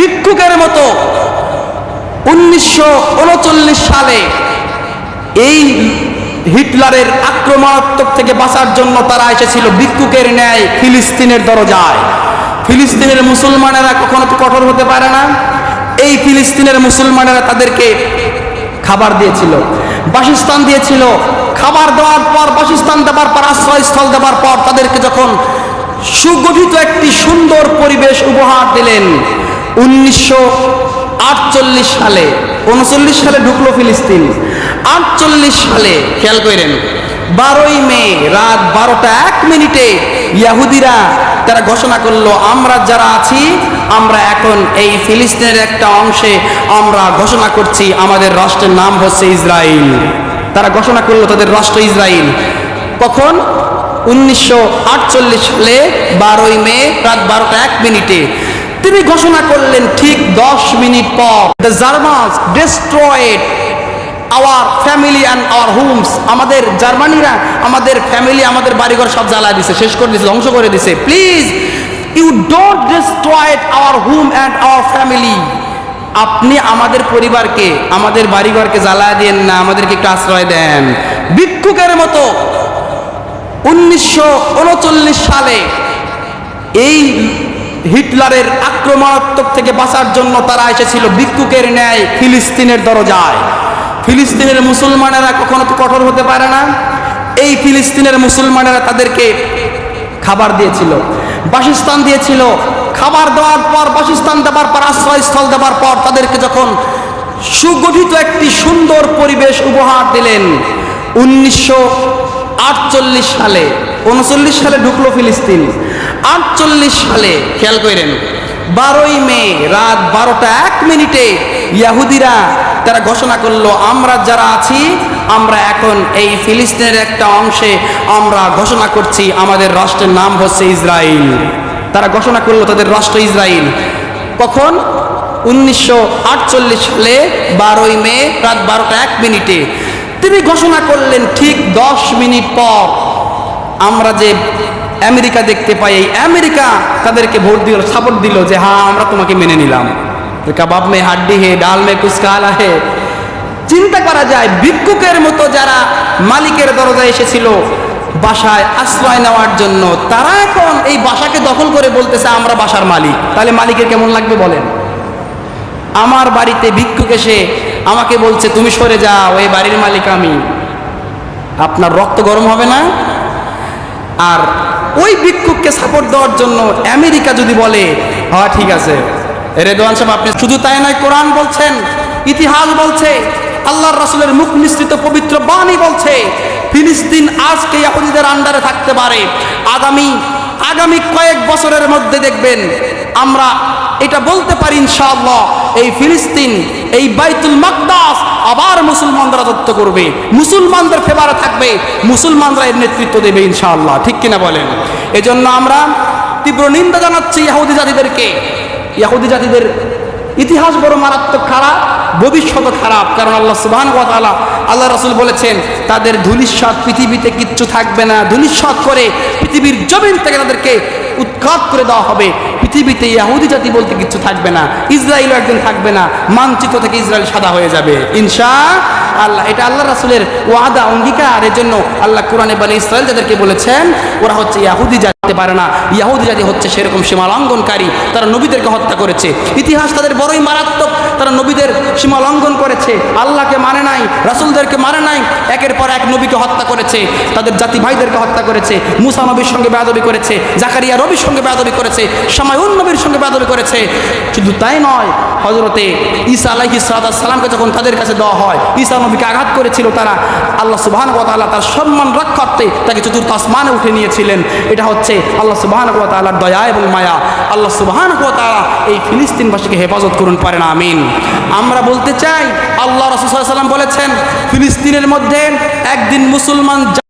ভিক্ষুকের মতো 1939 সালে এই হিটলারের আক্রমণাত্মক থেকে বাঁচার জন্য তারা এসেছিল ভিক্ষুকের ন্যায় ফিলিস্তিনের দরজায়। ফিলিস্তিনের মুসলমানেরা কখনো তো কঠোর হতে পারে না। এই ফিলিস্তিনের মুসলমানেরা তাদেরকে খাবার দিয়েছিল, বাসস্থান দিয়েছিল। খাবার দেওয়ার পর, বাসস্থান দেওয়ার পর, আশ্রয়স্থল দেওয়ার পর তাদেরকে যখন সুগঠিত একটি সুন্দর পরিবেশ উপহার দিলেন 1948 সালে, 39 সালে ঢুকলো ফিলিস্তিন, 48 সালে খেয়াল করেন 12ই মে রাত 12:01 ইহুদিরা তারা ঘোষণা করলো, আমরা যারা আছি আমরা এখন এই ফিলিস্তিনের একটা অংশে আমরা ঘোষণা করছি আমাদের রাষ্ট্রের নাম হচ্ছে ইসরায়েল। তারা ঘোষণা করলো তাদের রাষ্ট্র ইসরায়েল। কখন? 1948 সালে 12ই মে রাত 12:01 তিনি ঘোষণা করলেন। ঠিক 10 মিনিট পর the Germans destroyed our family and our homes, আমাদের জার্মানিরা আমাদের ফ্যামিলি, আমাদের বাড়িঘর সব জ্বালা দিছে, শেষ করে দিছে, ধ্বংস করে দিছে। Please you don't destroyed our home and our family, আপনি আমাদের পরিবারকে, আমাদের বাড়িঘরকে জ্বালায় দেন না, আমাদেরকে একটু আশ্রয় দেন। ভিক্ষুকের মতো 1939 সালে এই হিটলারের আক্রমণাত্মক থেকে বাঁচার জন্য তারা এসেছিল ভিক্ষুকের ন্যায় ফিলিস্তিনের দরজায়। ফিলিস্তিনের মুসলমানেরা কখনো তো কঠোর হতে পারে না। এই ফিলিস্তিনের মুসলমানেরা তাদেরকে খাবার দিয়েছিল, বাসস্থান দিয়েছিল। খাবার দেওয়ার পর, বাসস্থান দেওয়ার পর, আশ্রয়স্থল দেওয়ার পর তাদেরকে যখন সুগঠিত একটি সুন্দর পরিবেশ উপহার দিলেন 1948 সালে, 39 সালে ঢুকলো ফিলিস্তিন, 48 সালে খেয়াল করেন 12ই মে রাত 12:01 ইহুদিরা তারা ঘোষণা করলো, আমরা যারা আছি আমরা এখন এই ফিলিস্তিনের একটা অংশে আমরা ঘোষণা করছি আমাদের রাষ্ট্রের নাম হচ্ছে ইসরায়েল। তারা ঘোষণা করলো তাদের রাষ্ট্র ইসরায়েল। কখন? 1948 সালে 12ই মে রাত 12:01 তিনি ঘোষণা করলেন। ঠিক 10 মিনিট পর আমরা যে আমেরিকা দেখতে পাই, এই আমেরিকা তাদেরকে ভোট দিল, সাপোর্ট দিল যে হ্যাঁ আমরা তোমাকে মেনে নিলাম। কাবাব মে হাড্ডি হে, ডাল মে কুছ কালা হে। চিন্তা করা যায় ভিক্ষুকের মতো যারা মালিকের দরজায় এসেছিল বাসায় আশ্রয় নেওয়ার জন্য, তারা এখন এই বাসাকে দখল করে বলতেছে আমরা বাসার মালিক। তাহলে মালিকের কেমন লাগবে বলেন? আমার বাড়িতে ভিক্ষুক এসে আমাকে বলছে তুমি সরে যাও, এই বাড়ির মালিক আমি। আপনার রক্ত গরম হবে না? আর ওই ভিক্ষুককে সাপোর্ট দেওয়ার জন্য আমেরিকা যদি বলে হ্যাঁ ঠিক আছে, রেদওয়ান সাহেব আপনি, শুধু তাই নয়, কোরআন বলছেন, ইতিহাস বলছে, আল্লাহর রাসূলের মুখ নিঃসৃত পবিত্র বাণী বলছে ফিলিস্তিন আজকে ইহুদিদের আন্ডারে থাকতে পারে। আগামী কয়েক বছরের মধ্যে দেখবেন আমরা এটা বলতে পারি ইনশাআল্লাহ, এই ফিলিস্তিন, এই বাইতুল মাকদাস আবার মুসলমানরা রাজত্ব করবে, মুসলমানদের ফেভারে থাকবে, মুসলমানরা এর নেতৃত্ব দেবে ইনশাআল্লাহ। ঠিক কিনা বলেন? এজন্য আমরা তীব্র নিন্দা জানাচ্ছি ইহুদি জাতিদেরকে। ইহুদি জাতিদের ইতিহাস বড় মারাত্মক খারাপ, ভবিষ্যৎ খারাপ। কারণ আল্লাহ সুবহানাহু ওয়া তাআলা, আল্লাহ রাসূল বলেছেন তাদের ধূলিসাৎ পৃথিবীতে কিচ্ছু থাকবে না, ধূলিসাৎ করে পৃথিবীর জমিন থেকে তাদেরকে উৎখাত করে দেওয়া হবে। পৃথিবীতে ইহুদি জাতি বলতে কিছু থাকবে না, ইসরায়েলও একদিন থাকবে না, মানচিত্র থেকে ইসরায়েল সাদা হয়ে যাবে ইনশাআল্লাহ। এটা আল্লাহ রাসূলের ওয়াদা, অঙ্গীকার। এর জন্য আল্লাহ কোরআনে বলে ইসরায়েল যাদেরকে বলেছেন ওরা হচ্ছে ইহুদি জাতি পারে না। ইহুদি জাতি হচ্ছে সেরকম সীমা লঙ্ঘনকারী, তারা নবীদেরকে হত্যা করেছে। ইতিহাস তাদের বড়ই মারাত্মক, তারা নবীদের সীমা লঙ্ঘন করেছে, আল্লাহকে মানে নাই, রাসূলদেরকে মানে নাই, একের পর এক নবীকে হত্যা করেছে, তাদের জাতি ভাইদেরকে হত্যা করেছে, মুসা নবীর সঙ্গে বেয়াদবি করেছে, জাকারিয়া নবীর সঙ্গে বেয়াদবি করেছে, শামাউন নবীর সঙ্গে বেয়াদবি করেছে। শুধু তাই নয়, হযরতে ঈসা আলাইহিস সালামকে যখন তাদের কাছে দেওয়া হয়, ঈসা নবীকে আঘাত করেছিল তারা, আল্লাহ সুবহানাহু ওয়া তাআলা তার সম্মান রক্ষার্থে তাকে চতুর্থ আসমানে উঠে নিয়েছিলেন। এটা হচ্ছে আল্লাহ সুবহানাহু ওয়া তাআলার দয়া এবং মায়া। আল্লাহ সুবহানাহু ওয়া তাআলা এই ফিলিস্তিনবাসীকে হেফাজত করুন, পারেন আমিন। আমরা বলতে চাই আল্লাহ রাসূল সাল্লাল্লাহু আলাইহি ওয়াসাল্লাম বলেছেন ফিলিস্তিনের মধ্যে একদিন মুসলমান